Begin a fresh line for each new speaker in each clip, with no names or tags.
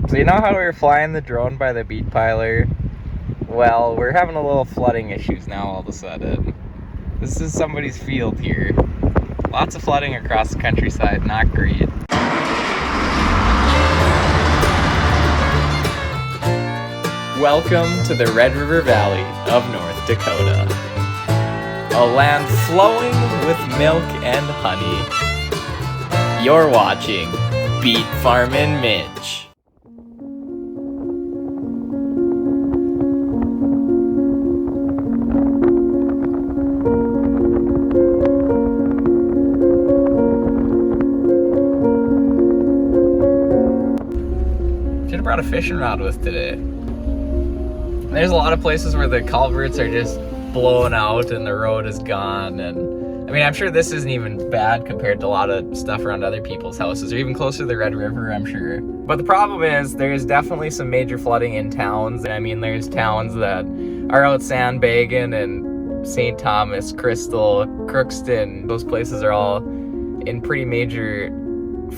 So you know how we were flying the drone by the beet piler? Well, we're having a little flooding issues now all of a sudden. This is somebody's field here. Lots of flooding across the countryside, not great. Welcome to the Red River Valley of North Dakota. A land flowing with milk and honey. You're watching Beet Farmin Mitch. Should have brought a fishing rod with today. There's a lot of places where the culverts are just blown out and the road is gone, and I mean, I'm sure this isn't even bad compared to a lot of stuff around other people's houses, or even closer to the Red River, I'm sure. But the problem is there's definitely some major flooding in towns. I mean, there's towns that are out sandbagging, and St. Thomas, Crystal, Crookston, those places are all in pretty major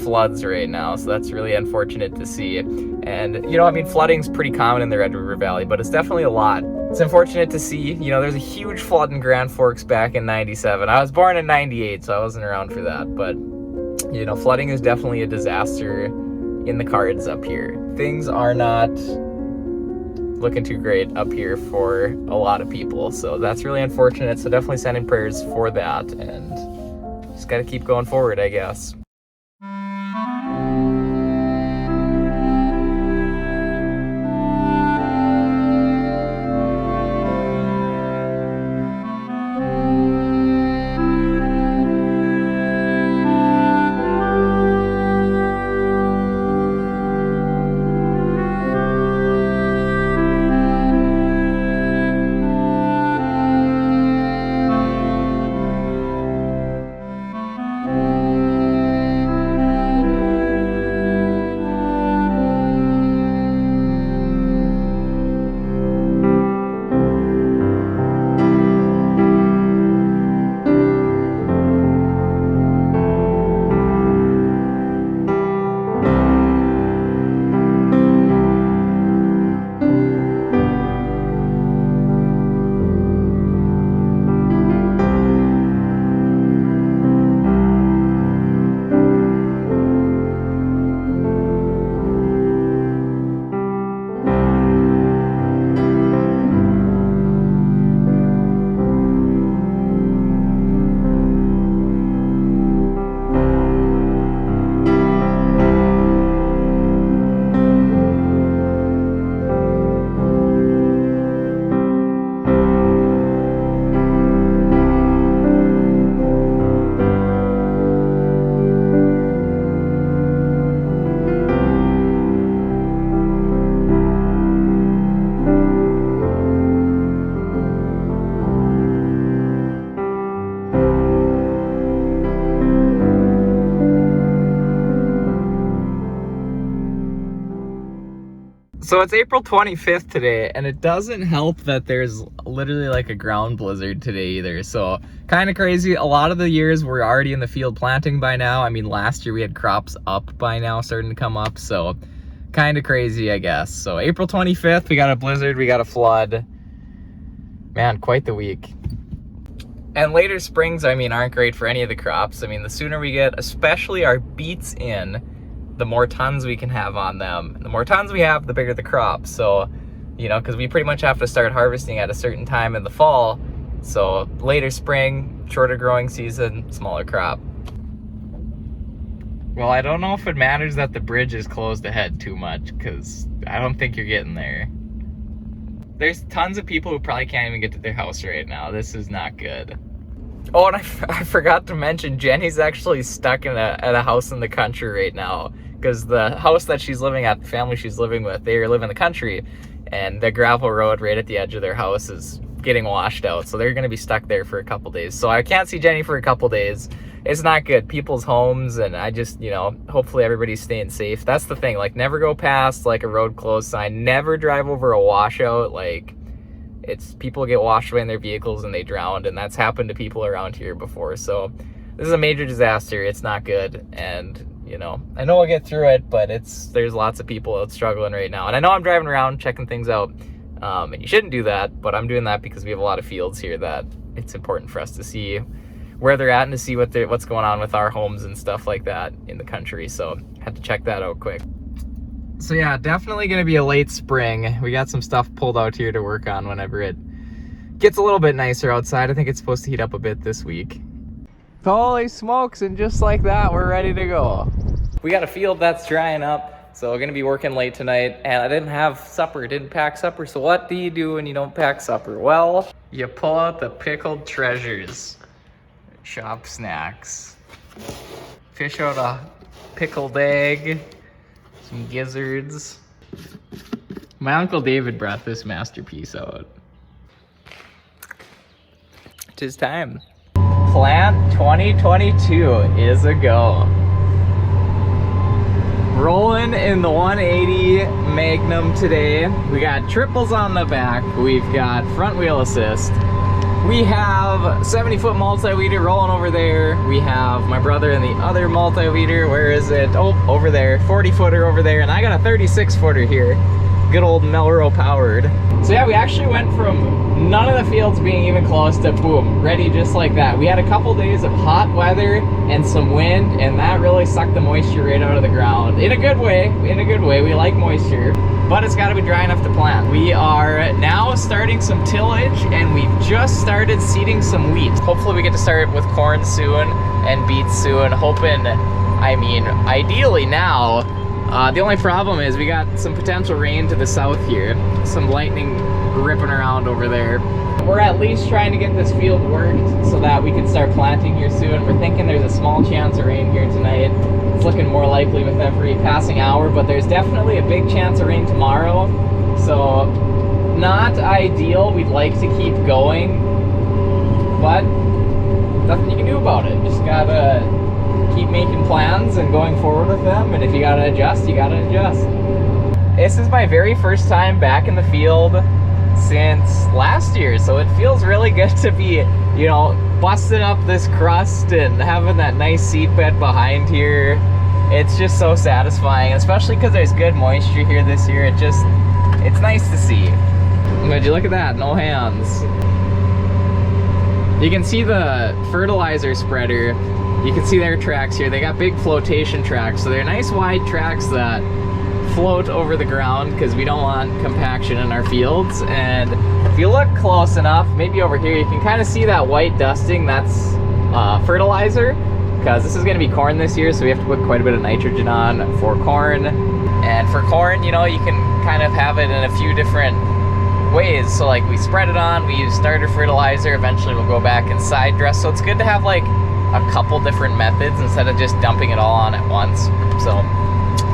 floods right now, so that's really unfortunate to see. And I mean, flooding's pretty common in the Red River Valley, but it's definitely a lot. It's unfortunate to see. There's a huge flood in Grand Forks back in 97. I was born in 98, so I wasn't around for that, but flooding is definitely a disaster in the cards up here. Things are not looking too great up here for a lot of people, so that's really unfortunate. So definitely sending prayers for that, and just gotta keep going forward, I guess. So it's April 25th today, and it doesn't help that there's literally like a ground blizzard today either. So kind of crazy. A lot of the years we're already in the field planting by now. I mean, last year we had crops up by now, starting to come up. So kind of crazy, I guess. So April 25th, we got a blizzard, we got a flood. Man, quite the week. And later springs, I mean, aren't great for any of the crops. I mean, the sooner we get, especially our beets in, the more tons we can have on them. The more tons we have, the bigger the crop. So, because we pretty much have to start harvesting at a certain time in the fall. So later spring, shorter growing season, smaller crop. Well, I don't know if it matters that the bridge is closed ahead too much, because I don't think you're getting there. There's tons of people who probably can't even get to their house right now. This is not good. Oh, and I forgot to mention, Jenny's actually stuck at a house in the country right now, because the house that she's living at, the family she's living with, they live in the country, and the gravel road right at the edge of their house is getting washed out, so they're going to be stuck there for a couple days. So I can't see Jenny for a couple days. It's not good. People's homes, and I just, hopefully everybody's staying safe. That's the thing. Like, never go past like a road closed sign. Never drive over a washout. Like, it's people get washed away in their vehicles and they drowned, and that's happened to people around here before. So this is a major disaster. It's not good, and you know. I know I'll get through it, but there's lots of people out struggling right now. And I know I'm driving around checking things out, and you shouldn't do that, but I'm doing that because we have a lot of fields here that it's important for us to see where they're at and to see what's going on with our homes and stuff like that in the country. So I had to check that out quick. So yeah, definitely gonna be a late spring. We got some stuff pulled out here to work on whenever it gets a little bit nicer outside. I think it's supposed to heat up a bit this week. Holy smokes, and just like that, we're ready to go. We got a field that's drying up, so we're gonna be working late tonight, and I didn't have supper, didn't pack supper. So what do you do when you don't pack supper? Well, you pull out the pickled treasures. Shop snacks. Fish out a pickled egg, some gizzards. My Uncle David brought this masterpiece out. Tis time. Plant 2022 is a go. Rolling in the 180 Magnum today. We got triples on the back. We've got front wheel assist. We have 70-foot multi-weeder rolling over there. We have my brother in the other multi-weeder. Where is it? Oh, over there. 40-footer over there. And I got a 36-footer here. Good old Melrose powered. So yeah, we actually went from none of the fields being even close to boom, ready just like that. We had a couple days of hot weather and some wind, and that really sucked the moisture right out of the ground. In a good way, in a good way. We like moisture, but it's gotta be dry enough to plant. We are now starting some tillage, and we've just started seeding some wheat. Hopefully we get to start with corn soon and beets soon, hoping, I mean, ideally now. The only problem is we got some potential rain to the south here, some lightning ripping around over there. We're at least trying to get this field worked so that we can start planting here soon. We're thinking there's a small chance of rain here tonight. It's looking more likely with every passing hour, but there's definitely a big chance of rain tomorrow. So not ideal. We'd like to keep going, but nothing you can do about it. Just gotta keep making plans and going forward with them, and if you gotta adjust, you gotta adjust. This is my very first time back in the field since last year, so it feels really good to be, you know, busting up this crust and having that nice seed bed behind here. It's just so satisfying, especially because there's good moisture here this year. It's nice to see. Would you look at that? No hands. You can see the fertilizer spreader. You can see their tracks here. They got big flotation tracks, so they're nice wide tracks that float over the ground because we don't want compaction in our fields. And if you look close enough, maybe over here, you can kind of see that white dusting. That's fertilizer, because this is going to be corn this year, so we have to put quite a bit of nitrogen on for corn. And for corn, you know, you can kind of have it in a few different ways. So like we spread it on, we use starter fertilizer, eventually we'll go back and side dress. So it's good to have like a couple different methods instead of just dumping it all on at once. So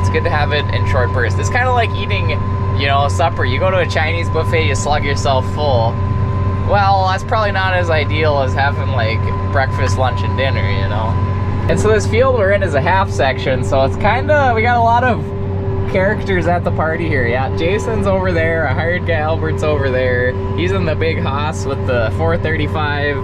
it's good to have it in short bursts. It's kind of like eating, you know, supper. You go to a Chinese buffet, you slug yourself full. Well, that's probably not as ideal as having like breakfast, lunch, and dinner, you know. And so this field we're in is a half section, so it's kind of, we got a lot of characters at the party here. Yeah, Jason's over there, a hired guy Albert's over there. He's in the big Haas with the 435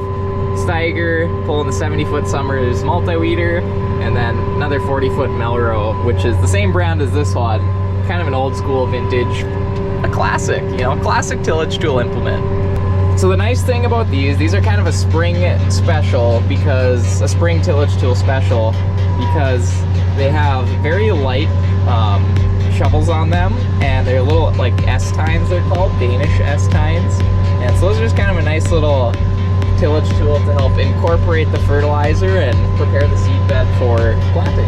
Steiger, pulling the 70-foot Summers multi-weeder, and then another 40-foot Melrose, which is the same brand as this one. Kind of an old school vintage, a classic, you know, classic tillage tool implement. So the nice thing about these are kind of a spring special, because a spring tillage tool special, because they have very light shovels on them, and they're little like S-tines, they're called, Danish S-tines. And so those are just kind of a nice little tillage tool to help incorporate the fertilizer and prepare the seed bed for planting.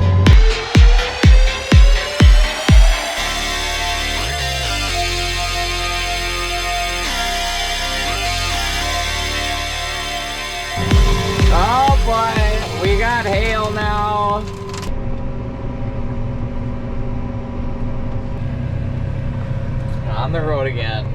Oh boy, we got hail now. On the road again.